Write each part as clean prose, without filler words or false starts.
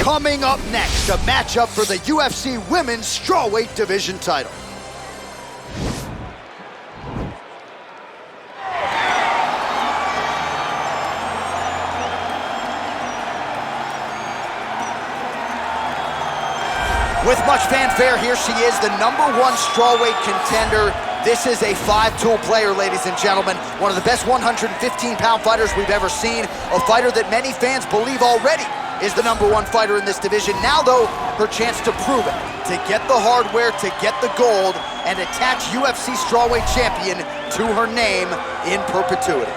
Coming up next, a matchup for the UFC Women's Strawweight Division title. With much fanfare, here she is, the #1 strawweight contender. This is a 5-tool player, ladies and gentlemen. One of the best 115-pound fighters we've ever seen. A fighter that many fans believe already is the #1 fighter in this division. Now, though, her chance to prove it, to get the hardware, to get the gold, and attach UFC strawweight champion to her name in perpetuity.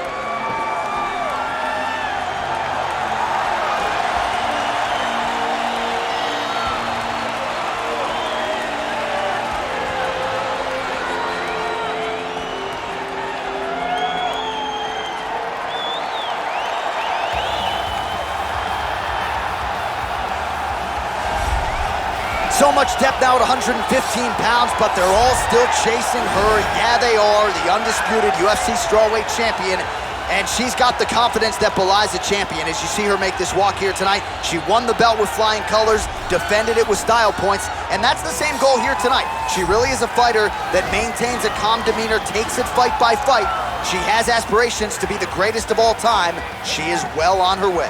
So much depth now at 115 pounds, but they're all still chasing her. Yeah, they are, the undisputed UFC strawweight champion, and she's got the confidence that belies a champion. As you see her make this walk here tonight, she won the belt with flying colors, defended it with style points, and that's the same goal here tonight. She really is a fighter that maintains a calm demeanor, takes it fight by fight. She has aspirations to be the greatest of all time. She is well on her way.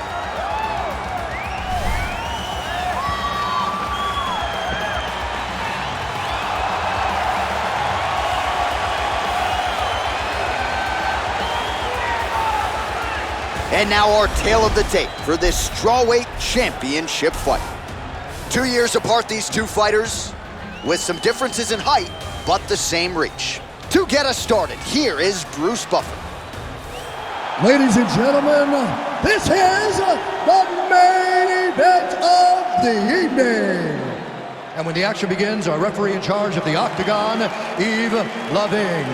And now our tale of the tape for this strawweight championship fight. 2 years apart, these two fighters, with some differences in height, but the same reach. To get us started, here is Bruce Buffer. Ladies and gentlemen, this is the main event of the evening. And when the action begins, our referee in charge of the Octagon, Yves Loving.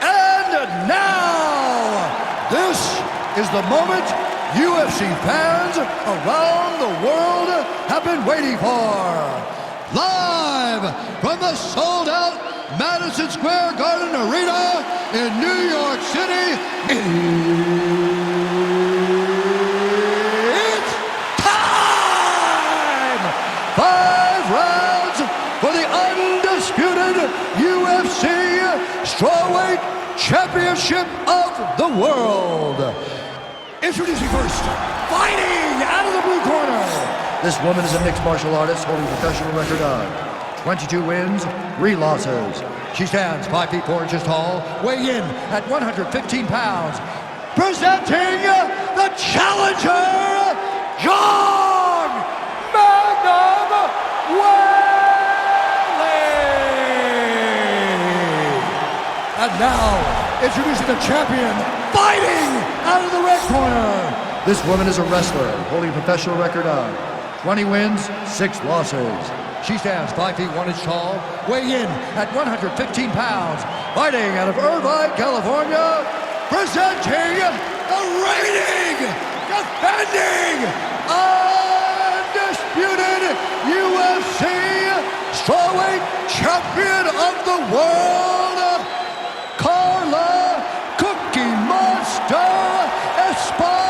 And now, this is the moment UFC fans around the world have been waiting for. Live from the sold-out Madison Square Garden Arena in New York City, it's time! 5 rounds for the undisputed UFC Strawweight Championship of the World. Introducing first, fighting out of the blue corner. This woman is a mixed martial artist holding a professional record of 22 wins, 3 losses. She stands 5 feet 4 inches tall, weighing in at 115 pounds. Presenting the challenger, Zhang Weili. And now, introducing the champion, fighting out of the red corner. This woman is a wrestler holding a professional record of 20 wins, 6 losses. She stands 5 feet 1 inch tall, weighing in at 115 pounds, fighting out of Irvine, California, presenting the reigning, defending, undisputed UFC strawweight champion of the world, Carla Cookie Monster Esparza.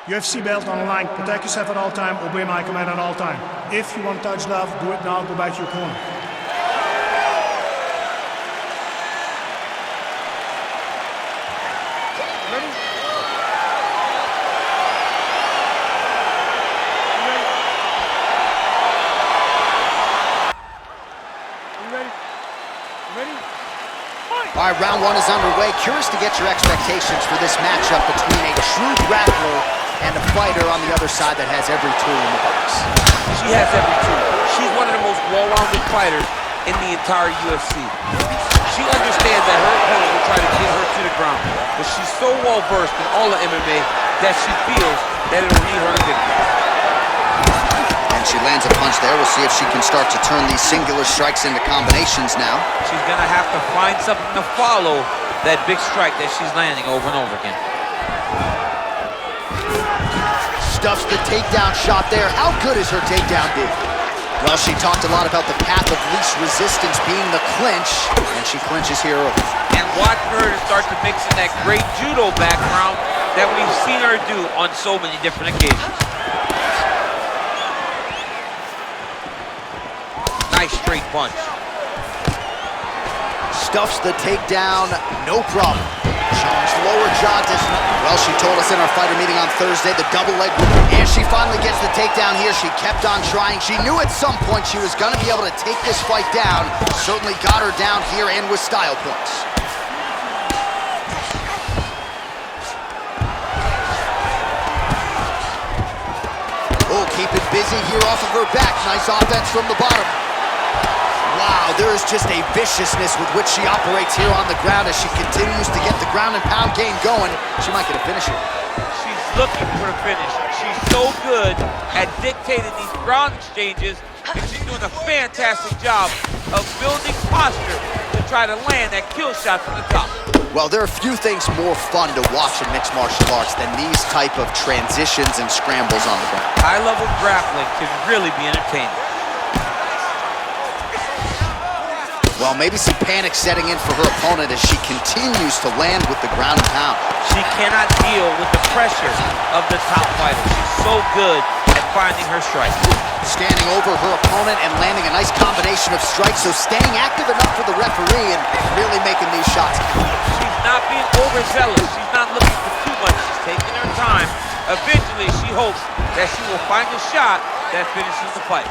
UFC belt on the line. Protect yourself at all time. Obey my command at all time. If you want to touch love, do it now. Go back to your corner. Ready? All right, round 1 is underway. Curious to get your expectations for this matchup between a true grappler and a fighter on the other side that has every tool in the box. She has every tool. She's one of the most well-rounded fighters in the entire UFC. She understands that her opponent will try to get her to the ground, but she's so well-versed in all of MMA that she feels that it'll lead her to victory. She lands a punch there. We'll see if she can start to turn these singular strikes into combinations now. She's going to have to find something to follow that big strike that she's landing over and over again. Stuffs the takedown shot there. How good is her takedown, D? Well, she talked a lot about the path of least resistance being the clinch, and she clinches here early. And watch for her to start to mix in that great judo background that we've seen her do on so many different occasions. Nice straight punch. Stuffs the takedown, no problem. Zhang's lower jaw well, she told us in our fighter meeting on Thursday, the double leg, and she finally gets the takedown here. She kept on trying. She knew at some point she was going to be able to take this fight down. Certainly got her down here and with style points. Oh, keep it busy here off of her back. Nice offense from the bottom. Wow, there is just a viciousness with which she operates here on the ground as she continues to get the ground and pound game going. She might get a finisher. She's looking for a finish. She's so good at dictating these ground exchanges, and she's doing a fantastic job of building posture to try to land that kill shot from the top. Well, there are few things more fun to watch in mixed martial arts than these type of transitions and scrambles on the ground. High-level grappling can really be entertaining. Well, maybe some panic setting in for her opponent as she continues to land with the ground and pound. She cannot deal with the pressure of the top fighter. She's so good at finding her strike. Standing over her opponent and landing a nice combination of strikes, so staying active enough for the referee and really making these shots. She's not being overzealous. She's not looking for too much. She's taking her time. Eventually, she hopes that she will find a shot that finishes the fight.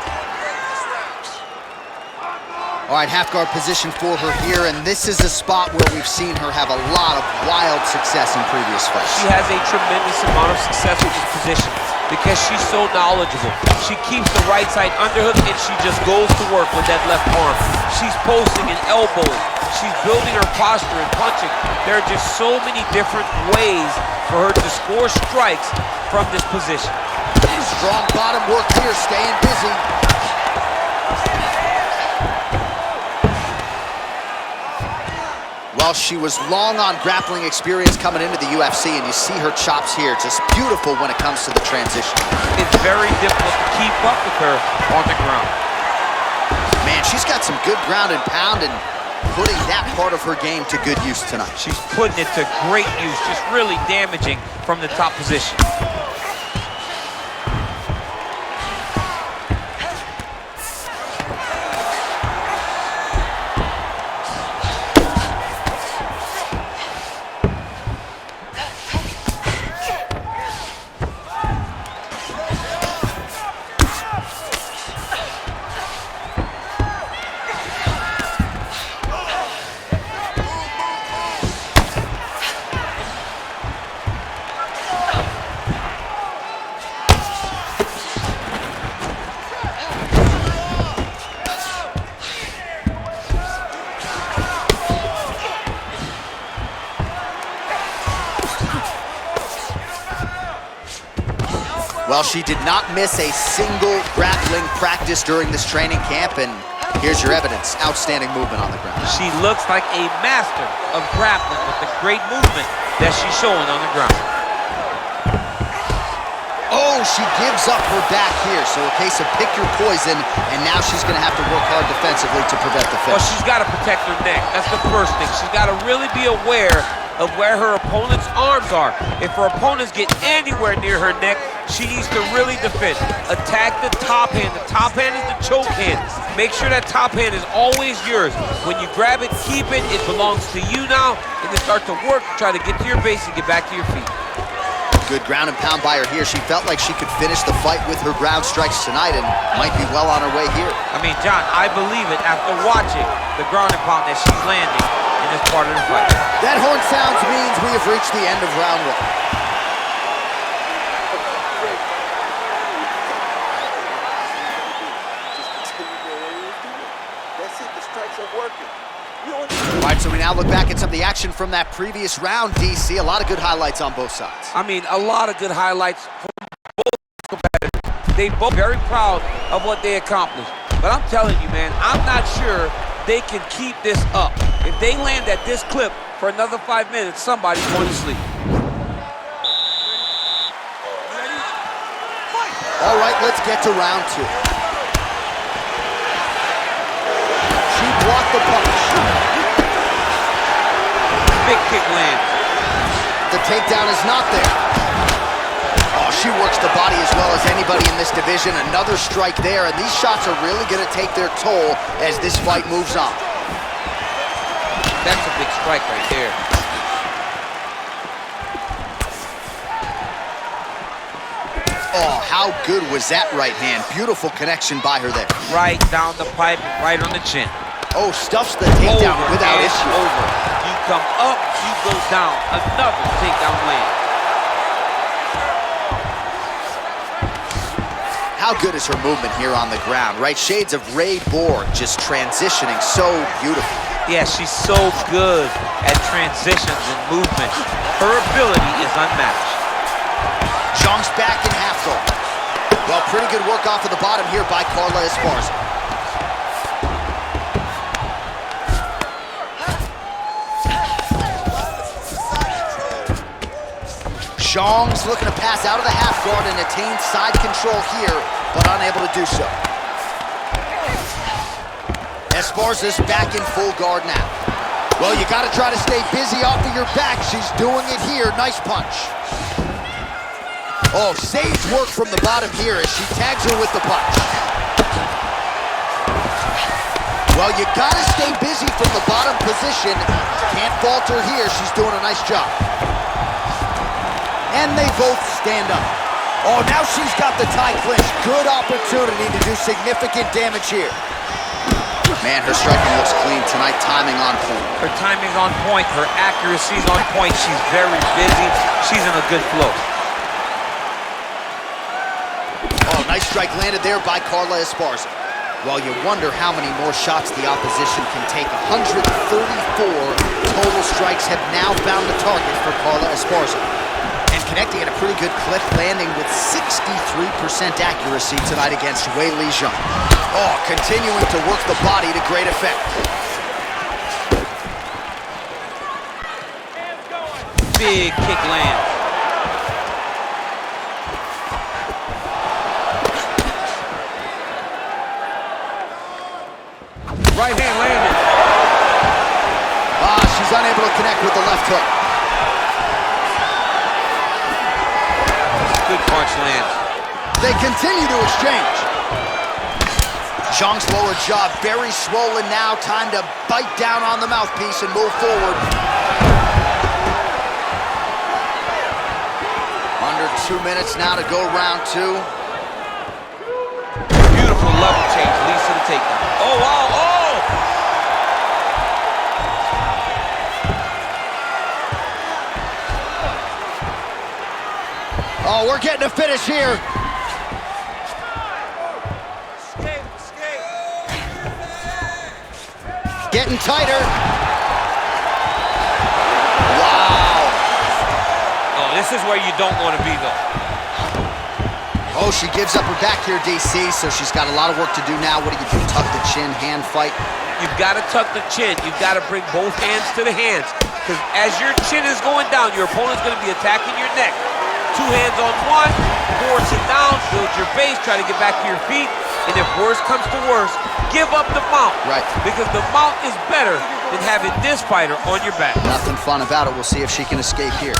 All right, half guard position for her here, and this is a spot where we've seen her have a lot of wild success in previous fights. She has a tremendous amount of success with this position because she's so knowledgeable. She keeps the right side underhook, and she just goes to work with that left arm. She's posting and elbowing. She's building her posture and punching. There are just so many different ways for her to score strikes from this position. Strong bottom work here, staying busy. Well, she was long on grappling experience coming into the UFC, and you see her chops here, just beautiful when it comes to the transition. It's very difficult to keep up with her on the ground. Man, she's got some good ground and pound and putting that part of her game to good use tonight. She's putting it to great use, just really damaging from the top position. Well, she did not miss a single grappling practice during this training camp, and here's your evidence. Outstanding movement on the ground. She looks like a master of grappling with the great movement that she's showing on the ground. Oh, she gives up her back here, so a case of pick your poison, and now she's going to have to work hard defensively to prevent the finish. Well, she's got to protect her neck. That's the first thing. She's got to really be aware of where her opponent's arms are. If her opponents get anywhere near her neck, she needs to really defend. Attack the top hand. The top hand is the choke hand. Make sure that top hand is always yours. When you grab it, keep it. It belongs to you now. And then start to work, try to get to your base and get back to your feet. Good ground and pound by her here. She felt like she could finish the fight with her ground strikes tonight and might be well on her way here. I mean, John, I believe it after watching the ground and pound that she's landing in this part of the fight. That horn sounds means we have reached the end of round one. That's it, the strikes are working. All right, so we now look back at some of the action from that previous round, DC. A lot of good highlights on both sides. I mean, a lot of good highlights from both competitors. They both very proud of what they accomplished. But I'm telling you, man, I'm not sure they can keep this up. If they land at this clip for another 5 minutes, somebody's going to sleep. All right, let's get to round two. the punch. Big kick lands. The takedown is not there. Oh, she works the body as well as anybody in this division. Another strike there, and these shots are really going to take their toll as this fight moves on. That's a big strike right there. Oh, how good was that right hand? Beautiful connection by her there. Right down the pipe, right on the chin. Oh, stuffs the takedown without issue. Over. You come up, you go down. Another takedown land. How good is her movement here on the ground, right? Shades of Ray Borg, just transitioning so beautiful. Yeah, she's so good at transitions and movement. Her ability is unmatched. Zhang's back in half guard. Well, pretty good work off of the bottom here by Carla Esparza. Zhang's looking to pass out of the half guard and attain side control here, but unable to do so. Esparza's back in full guard now. Well, you gotta try to stay busy off of your back. She's doing it here. Nice punch. Oh, sage work from the bottom here as she tags her with the punch. Well, you gotta stay busy from the bottom position. Can't falter here. She's doing a nice job. And they both stand up. Oh, now she's got the tie clinch. Good opportunity to do significant damage here. Man, her striking looks clean tonight. Timing on point. Her timing's on point. Her accuracy's on point. She's very busy. She's in a good flow. Oh, nice strike landed there by Carla Esparza. Well, you wonder how many more shots the opposition can take. 134 total strikes have now found the target for Carla Esparza. And connecting at a pretty good clip, landing with 63% accuracy tonight against Weili Zhang. Oh, continuing to work the body to great effect. Big kick lands. Right hand landed. Ah, she's unable to connect with the left hook. Good punch lands. They continue to exchange. Zhang's lower jaw very swollen now. Time to bite down on the mouthpiece and move forward. Under 2 minutes now to go round two. Beautiful level change leads to the takedown. Oh, wow, oh! Oh, we're getting a finish here. Getting tighter. Wow. Oh, this is where you don't want to be, though. Oh, she gives up her back here, DC, so she's got a lot of work to do now. What do you do? Tuck the chin, hand fight? You've got to tuck the chin. You've got to bring both hands to the hands. Because as your chin is going down, your opponent's going to be attacking your neck. 2 hands on one, force it down, build your base, try to get back to your feet. And if worse comes to worse, give up the mount. Right. Because the mount is better than having this fighter on your back. Nothing fun about it. We'll see if she can escape here.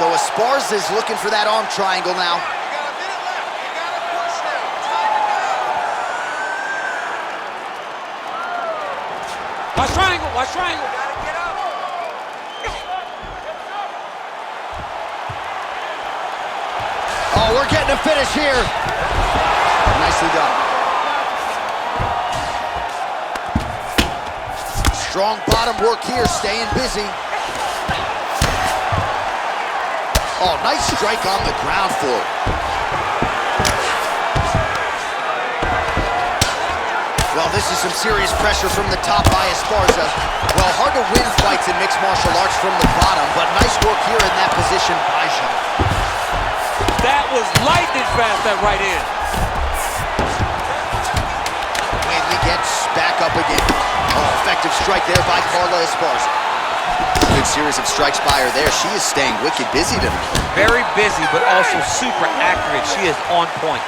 So Esparza is looking for that arm triangle now. Watch triangle, watch triangle. Oh, we're getting a finish here. Nicely done. Strong bottom work here, staying busy. Oh, nice strike on the ground for it. Well, this is some serious pressure from the top by Esparza. Well, hard to win fights in mixed martial arts from the bottom, but nice work here in that position by Zhang. That was lightning fast, that right hand. Weili gets back up again. Oh, effective strike there by Carla Esparza. Good series of strikes by her there. She is staying wicked busy tonight. Very busy, but also super accurate. She is on point.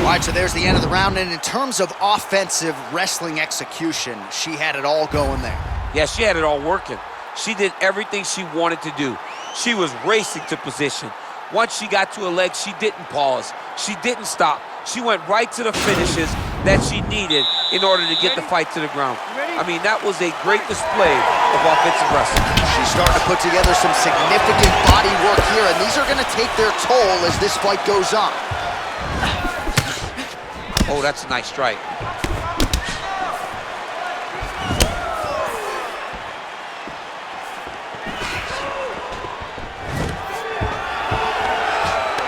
All right, so there's the end of the round, and in terms of offensive wrestling execution, she had it all going there. Yeah, she had it all working. She did everything she wanted to do. She was racing to position. Once she got to her legs, she didn't pause. She didn't stop. She went right to the finishes that she needed in order to get the fight to the ground. I mean, that was a great display of offensive wrestling. She's starting to put together some significant body work here, and these are going to take their toll as this fight goes on. Oh, that's a nice strike.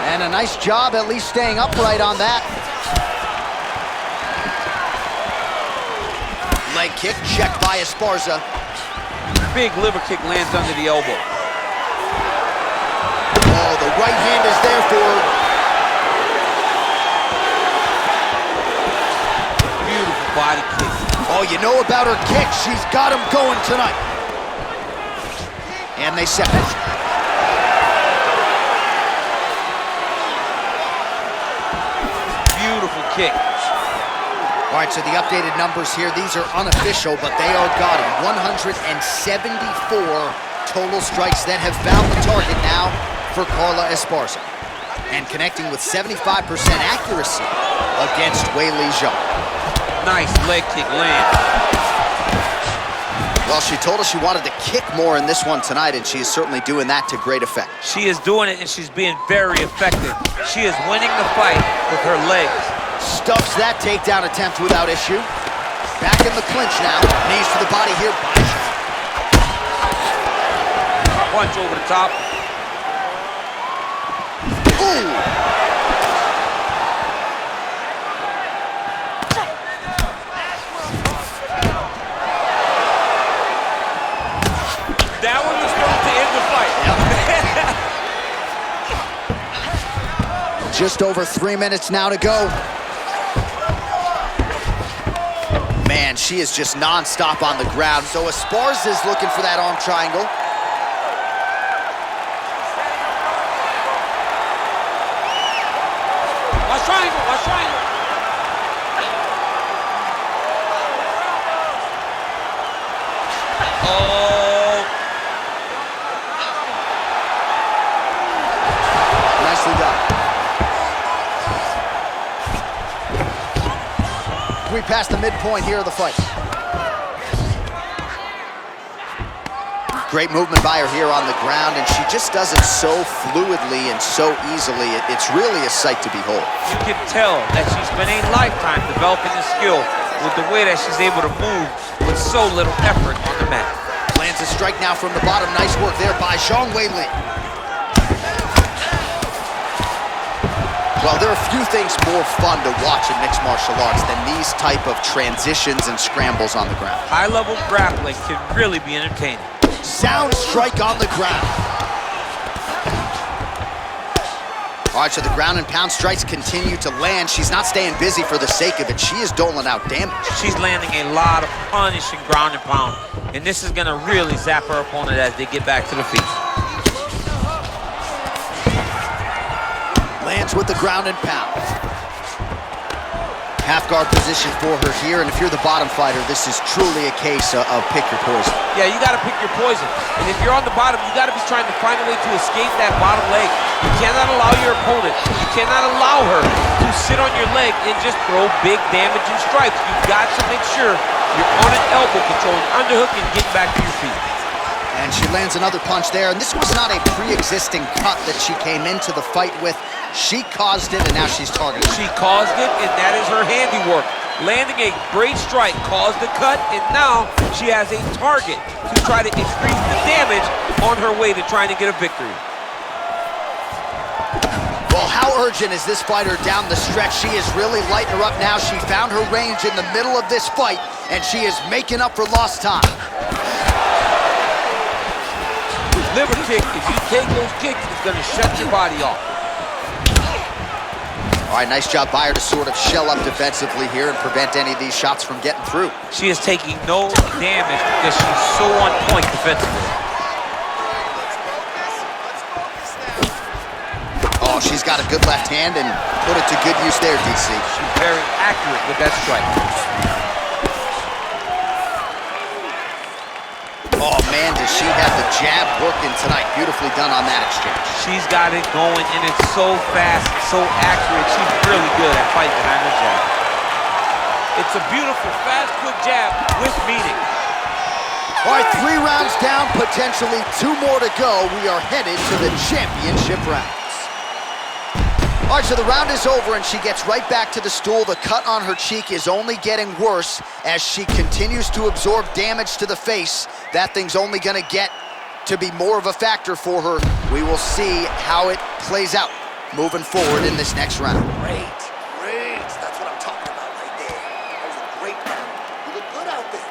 And a nice job at least staying upright on that. Leg kick checked by Esparza. Big liver kick lands under the elbow. Oh, the right hand is there for her. Beautiful body kick. Oh, you know about her kick. She's got him going tonight. And they separate. Beautiful kick. All right, so the updated numbers here, these are unofficial, but they are gaudy. 174 total strikes that have found the target now for Carla Esparza. And connecting with 75% accuracy against Weili Zhang. Nice leg kick land. Well, she told us she wanted to kick more in this one tonight, and she is certainly doing that to great effect. She is doing it, and she's being very effective. She is winning the fight with her legs. Stuffs that takedown attempt without issue. Back in the clinch now. Knees to the body here by Zhang. Punch over the top. Ooh! That one was going to end the fight. Yep. Just over 3 minutes now to go. Man, she is just non-stop on the ground. So Esparza is looking for that arm triangle. Watch triangle, watch triangle. Oh. Nicely done. We passed the midpoint here of the fight. Great movement by her here on the ground, and she just does it so fluidly and so easily. It's really a sight to behold. You can tell that she's been a lifetime developing the skill with the way that she's able to move with so little effort on the mat. Lands a strike now from the bottom. Nice work there by Zhang Weili. Well, there are few things more fun to watch in mixed martial arts than these type of transitions and scrambles on the ground. High-level grappling can really be entertaining. Sound strike on the ground. All right, so the ground and pound strikes continue to land. She's not staying busy for the sake of it. She is doling out damage. She's landing a lot of punishing ground and pound, and this is gonna really zap her opponent as they get back to the feet. Lands with the ground and pound. Half guard position for her here, and if you're the bottom fighter, this is truly a case of pick your poison. Yeah, you gotta pick your poison. And if you're on the bottom, you gotta be trying to find a way to escape that bottom leg. You cannot allow your opponent, you cannot allow her to sit on your leg and just throw big damaging strikes. You've got to make sure you're on an elbow, controlling underhook and getting back to your feet. And she lands another punch there, and this was not a pre-existing cut that she came into the fight with. She caused it, and now she's targeted. She caused it, and that is her handiwork. Landing a great strike caused the cut, and now she has a target to try to increase the damage on her way to trying to get a victory. Well, how urgent is this fighter down the stretch? She is really lighting her up now. She found her range in the middle of this fight, and she is making up for lost time. Liver kick, if you take those kicks, it's going to shut your body off. All right, nice job by her to sort of shell up defensively here and prevent any of these shots from getting through. She is taking no damage because she's so on point defensively. Oh, Oh, she's got a good left hand and put it to good use there, DC. She's very accurate with that strike. Oh, man, does she have the jab working tonight. Beautifully done on that exchange. She's got it going, and it's so fast, so accurate. She's really good at fighting behind the jab. It's a beautiful, fast, quick jab with meaning. All right, 3 rounds down, potentially 2 more to go. We are headed to the championship rounds. All right, so the round is over, and she gets right back to the stool. The cut on her cheek is only getting worse as she continues to absorb damage to the face. That thing's only going to get to be more of a factor for her. We will see how it plays out moving forward in this next round. Great. That's what I'm talking about right there. That was a great round. You look good out there.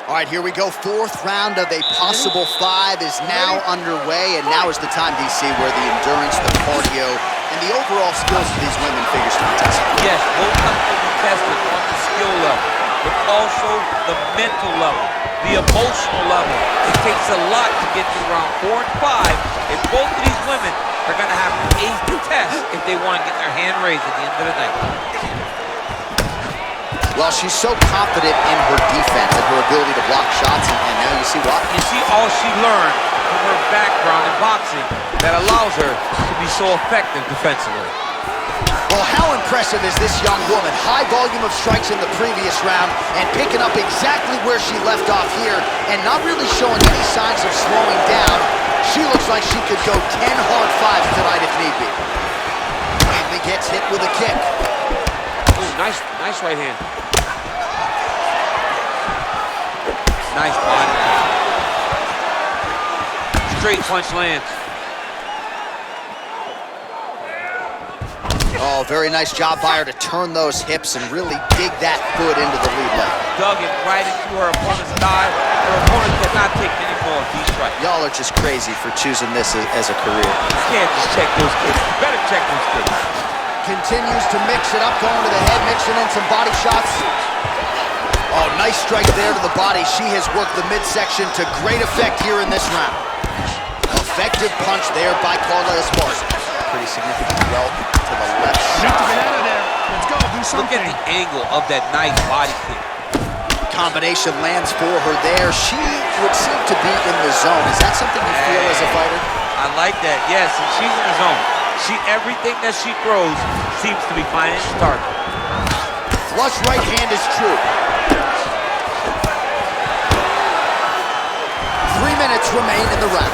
All right, here we go. 4th round of a possible 5 is now underway, and now is the time, DC, where the endurance, the cardio, and the overall skills of these women figures to be tested. Yes, both have to be tested on the skill level, but also the mental level, the emotional level. It takes a lot to get to round 4 and 5, and both of these women are going to have to ace the test if they want to get their hand raised at the end of the night. Well, she's so confident in her defense and her ability to block shots, and now you see why. You see all she learned from her background in boxing that allows her to be so effective defensively. Well, how impressive is this young woman? High volume of strikes in the previous round and picking up exactly where she left off here and not really showing any signs of slowing down. She looks like she could go 10 hard 5s tonight if need be. Weili gets hit with a kick. Ooh, nice right hand. Nice body. Straight punch lands. Oh, very nice job by her to turn those hips and really dig that foot into the lead leg. Dug it right into her opponent's thigh. Her opponent cannot take any more of these strikes. Y'all are just crazy for choosing this as a career. You can't just check those kicks. You better check those kicks. Continues to mix it up, going to the head, mixing in some body shots. Oh, nice strike there to the body. She has worked the midsection to great effect here in this round. Effective punch there by Carla Esparza. Pretty significant welt to the left You need to side. get out of there. Let's go, do something. Look at the angle of that nice body kick. Combination lands for her there. She would seem to be in the zone. Is that something you feel as a fighter? I like that, yes, and she's in the zone. Everything that she throws seems to be finding its target. Flush right hand is true. 3 minutes remain in the round.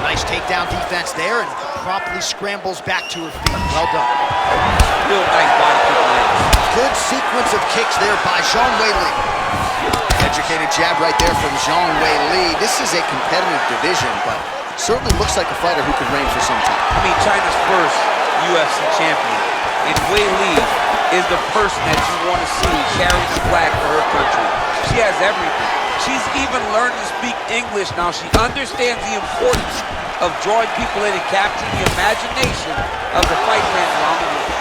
Nice takedown defense there and promptly scrambles back to her feet. Well done. Real nice body kick lands. Good sequence of kicks there by Weili. Educated jab right there from Weili. This is a competitive division, but certainly looks like a fighter who could reign for some time. I mean, China's first UFC champion. And Weili is the person that you want to see carrying the flag for her country. She has everything. She's even learned to speak English now. She understands the importance of drawing people in and capturing the imagination of the fight fans around the world.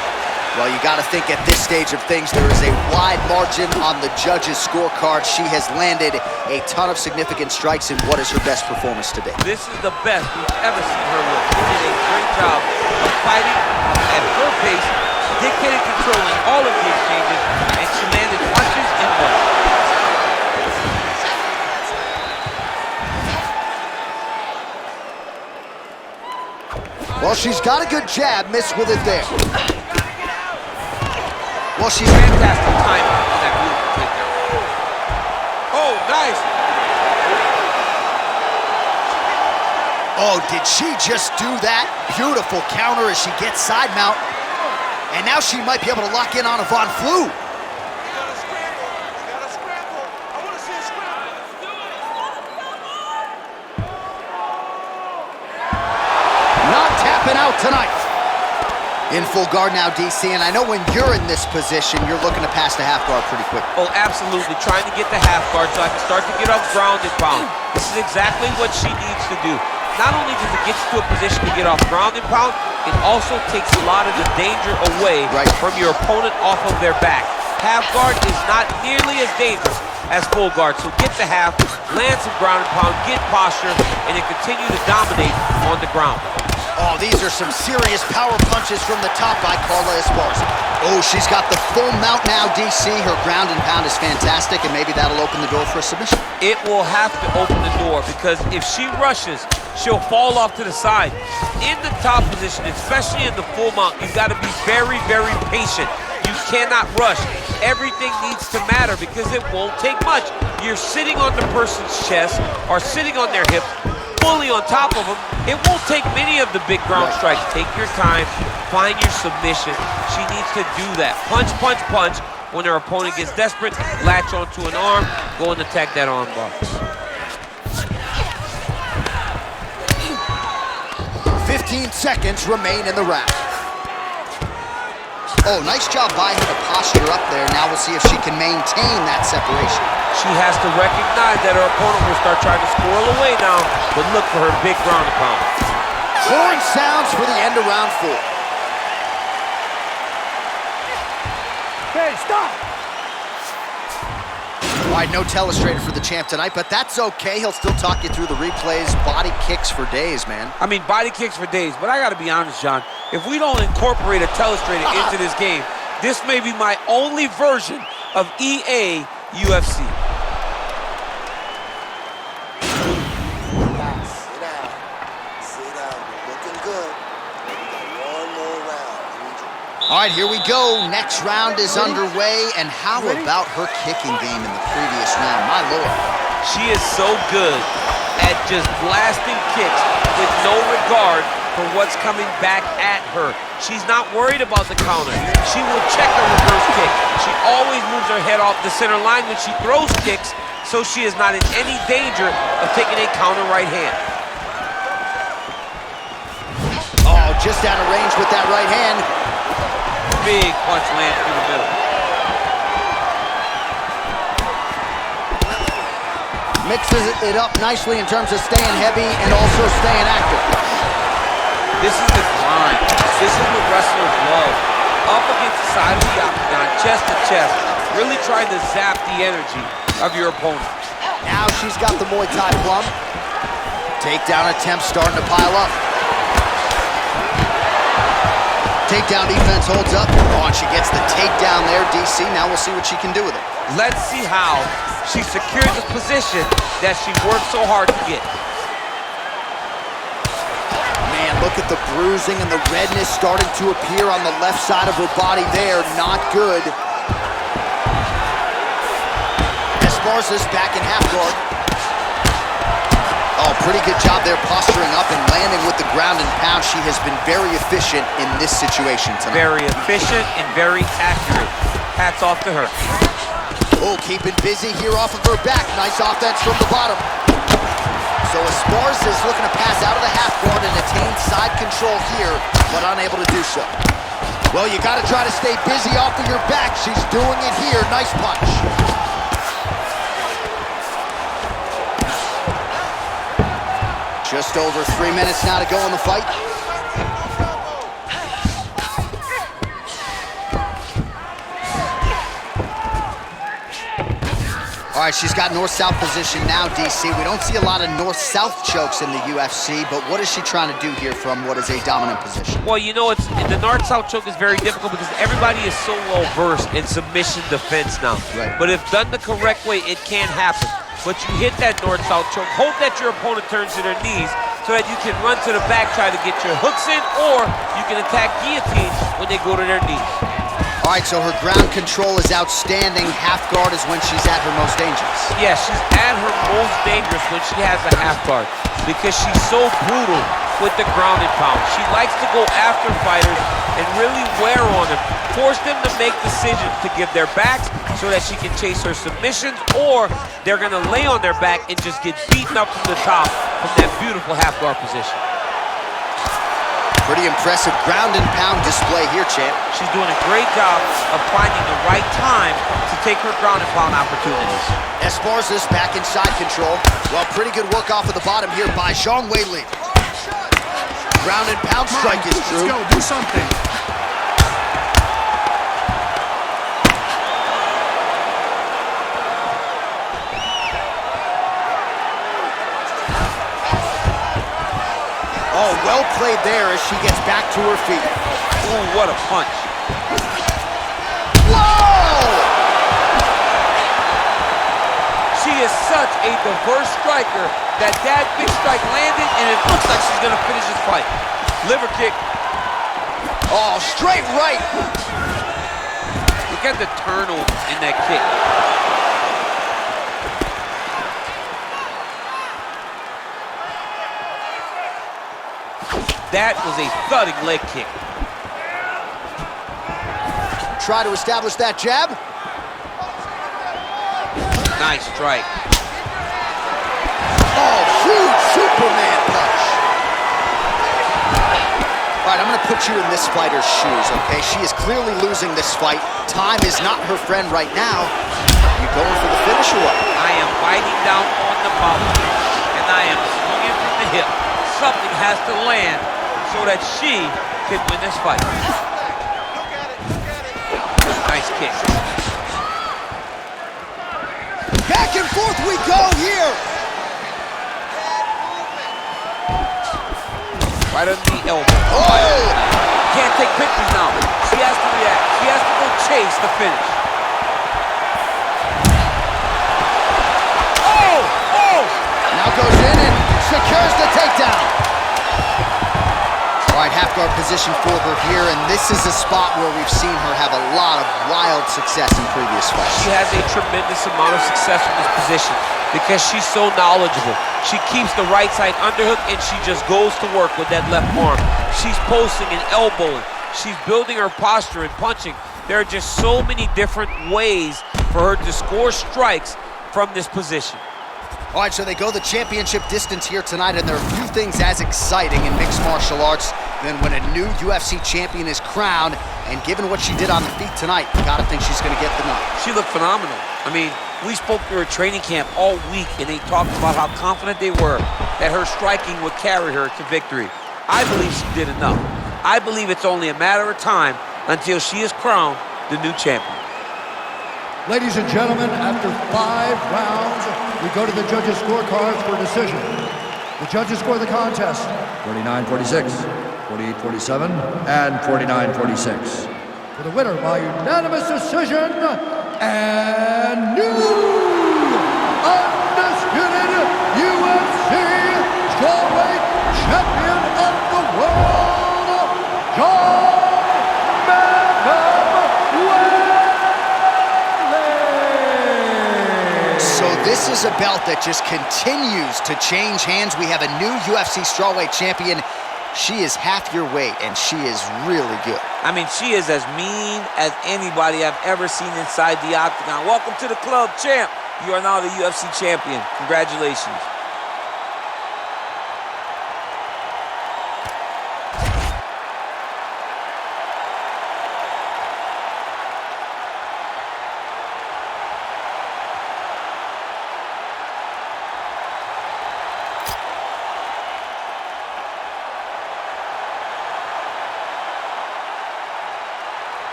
Well, you got to think at this stage of things, there is a wide margin on the judges' scorecard. She has landed a ton of significant strikes in what is her best performance to date. This is the best we've ever seen her with. She did a great job of fighting at her pace, dictating, controlling all of the exchanges, and she landed punches and won. Well, she's got a good jab, missed with it there. Well, she's Fantastic timing on that beautiful takedown. Oh, nice. Oh, did she just do that? Beautiful counter as she gets side mount. And now she might be able to lock in on a Von Flue. Not tapping out tonight. In full guard now, DC, and I know when you're in this position, you're looking to pass the half guard pretty quick. Oh, absolutely. Trying to get the half guard so I can start to get off ground and pound. This is exactly what she needs to do. Not only does it get you to a position to get off ground and pound, it also takes a lot of the danger away from your opponent off of their back. Half guard is not nearly as dangerous as full guard, so get the half, land some ground and pound, get posture, and then continue to dominate on the ground. Oh, these are some serious power punches from the top by Carla Esparza. Oh, she's got the full mount now, DC. Her ground and pound is fantastic, and maybe that'll open the door for a submission. It will have to open the door, because if she rushes, she'll fall off to the side. In the top position, especially in the full mount, you've got to be very, very patient. You cannot rush. Everything needs to matter, because it won't take much. You're sitting on the person's chest or sitting on their hips, fully on top of them. It won't take many of the big ground strikes. Take your time, find your submission. She needs to do that. Punch, punch, punch. When her opponent gets desperate, latch onto an arm, go and attack that arm bar. 15 seconds remain in the round. Oh, nice job by her to posture up there. Now we'll see if she can maintain that separation. She has to recognize that her opponent will start trying to squirrel away now, but look for her big ground and pound. Horn sounds for the end of round 4. Hey, stop! All right, no telestrator for the champ tonight, but that's okay. He'll still talk you through the replays. Body kicks for days, man. I mean, body kicks for days, but I gotta be honest, John. If we don't incorporate a telestrator into this game, this may be my only version of EA UFC. Sit down. You're looking good. We got one more round. All right, here we go. Next round is underway, and how about her kicking game in the previous round? My lord. She is so good at just blasting kicks with no regard for what's coming back at her. She's not worried about the counter. She will check a reverse kick. She always moves her head off the center line when she throws kicks, so she is not in any danger of taking a counter right hand. Oh, just out of range with that right hand. Big punch lands through the middle. Mixes it up nicely in terms of staying heavy and also staying active. This is the grind. This is what wrestlers love. Up against the side of the octagon, chest to chest, really trying to zap the energy of your opponent. Now she's got the Muay Thai plum. Takedown attempts starting to pile up. Takedown defense holds up. Oh, and she gets the takedown there, DC. Now we'll see what she can do with it. Let's see how she secures the position that she worked so hard to get. Man, look at the bruising and the redness starting to appear on the left side of her body there. Not good. Esparza's back in half guard. Oh, pretty good job there posturing up and landing with the ground and pound. She has been very efficient in this situation tonight. Very efficient and very accurate. Hats off to her. Oh, keeping busy here off of her back. Nice offense from the bottom. So Esparza is looking to pass out of the half guard and attain side control here, but unable to do so. Well, you got to try to stay busy off of your back. She's doing it here. Nice punch. Just over 3 minutes now to go in the fight. All right, she's got north-south position now, DC. We don't see a lot of north-south chokes in the UFC, but what is she trying to do here from what is a dominant position? Well, you know, the north-south choke is very difficult because everybody is so well-versed in submission defense now. Right. But if done the correct way, it can happen. But you hit that north-south choke, hope that your opponent turns to their knees so that you can run to the back, try to get your hooks in, or you can attack guillotine when they go to their knees. All right, so her ground control is outstanding. Half guard is when she's at her most dangerous. Yeah, she's at her most dangerous when she has a half guard because she's so brutal with the ground and pound. She likes to go after fighters and really wear on them, force them to make decisions to give their backs so that she can chase her submissions, or they're gonna lay on their back and just get beaten up from the top from that beautiful half guard position. Pretty impressive ground and pound display here, champ. She's doing a great job of finding the right time to take her ground and pound opportunities. Esparza's back in side control. Well, pretty good work off of the bottom here by Zhang Weili. Ground and pound strike is true. Let's go, do something. Oh, well played there as she gets back to her feet. Ooh, what a punch. Whoa! She is such a diverse striker that big strike landed, and it looks like she's gonna finish this fight. Liver kick. Oh, straight right. Look at the turnover in that kick. That was a thudding leg kick. Try to establish that jab. Nice strike. Oh, huge Superman punch. All right, I'm gonna put you in this fighter's shoes, okay? She is clearly losing this fight. Time is not her friend right now. You going for the finish or what? I am biting down on the bottom, and I am swinging from the hip. Something has to land so that she can win this fight. Nice kick. Back and forth we go here. Right under the elbow. Oh! Can't take pictures now. She has to react. She has to go chase the finish. Oh! Oh! Now goes in and secures the takedown. All right, half guard position for her here, and this is a spot where we've seen her have a lot of wild success in previous fights. She has a tremendous amount of success in this position because she's so knowledgeable. She keeps the right side underhook, and she just goes to work with that left arm. She's posting and elbowing. She's building her posture and punching. There are just so many different ways for her to score strikes from this position. All right, so they go the championship distance here tonight, and there are few things as exciting in mixed martial arts than when a new UFC champion is crowned, and given what she did on the feet tonight, gotta think she's gonna get the nod. She looked phenomenal. I mean, we spoke to her training camp all week, and they talked about how confident they were that her striking would carry her to victory. I believe she did enough. I believe it's only a matter of time until she is crowned the new champion. Ladies and gentlemen, after 5 rounds, we go to the judges' scorecards for decision. The judges score the contest 49-46, 48-47, and 49-46. For the winner by unanimous decision, and new undisputed UFC strawweight champion of the world, So this is a belt that just continues to change hands. We have a new UFC strawweight champion. She is half your weight, and she is really good. I mean, she is as mean as anybody I've ever seen inside the octagon. Welcome to the club, champ. You are now the UFC champion. Congratulations.